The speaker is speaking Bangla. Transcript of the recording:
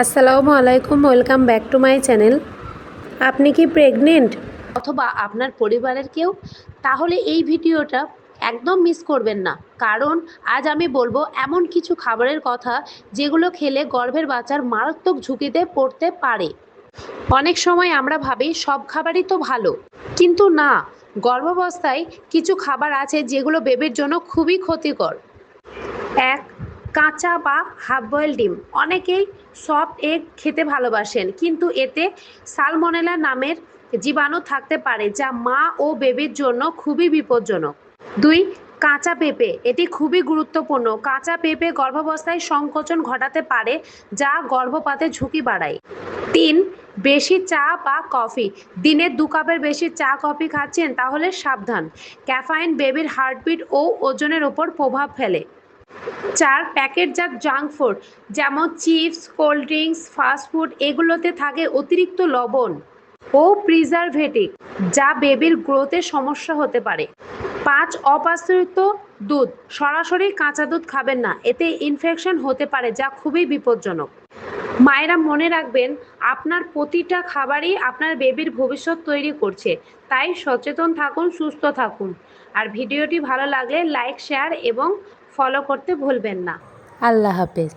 আসসালামু আলাইকুম, welcome back to my channel. আপনি কি প্রেগনেন্ট অথবা আপনার পরিবারের কেউ? তাহলে এই ভিডিওটা একদম মিস করবেন না, কারণ আজ আমি বলবো এমন কিছু খাবারের কথা যেগুলো খেলে গর্ভের বাচ্চার মারাত্মক ঝুঁকিতে পড়তে পারে। অনেক সময় আমরা ভাবি সব খাবারই তো ভালো, কিন্তু না, গর্ভাবস্থায় কিছু খাবার আছে যেগুলো বেবির জন্য খুবই ক্ষতিকর। এক, কাঁচা বা হাফ বয়েল ডিম। অনেকেই সফট এগ খেতে ভালোবাসেন, কিন্তু এতে সালমোনেলা নামের জীবাণু থাকতে পারে যা মা ও বেবির জন্য খুবই বিপজ্জনক। দুই, কাঁচা পেঁপে। এটি খুবই গুরুত্বপূর্ণ। কাঁচা পেঁপে গর্ভাবস্থায় সংকোচন ঘটাতে পারে, যা গর্ভপাতের ঝুঁকি বাড়ায়। তিন, বেশি চা বা কফি। দিনে 2 কাপের বেশি চা কফি খাচ্ছেন তাহলে সাবধান। ক্যাফাইন বেবির হার্টবিট ও ওজনের ওপর প্রভাব ফেলে। চার, প্যাকেটজাত জাঙ্ক ফুড যেমন chips, cold drinks, fast food, এগুলোতে থাকে অতিরিক্ত লবণ ও প্রিজারভেটিভ, যা বেবির গ্রোথে সমস্যা হতে পারে। পাঁচ, অপাস্তুরিত দুধ। সরাসরি কাঁচা দুধ খাবেন না, এতে ইনফেকশন হতে পারে যা খুবই বিপজ্জনক। মায়েরা মনে রাখবেন, আপনার প্রতিটা খাবারই আপনার বেবির ভবিষ্যৎ তৈরি করছে, তাই সচেতন থাকুন, সুস্থ থাকুন। আর ভিডিওটি ভালো লাগলে লাইক, শেয়ার এবং ফলো করতে ভুলবেন না। আল্লাহ হাফেজ।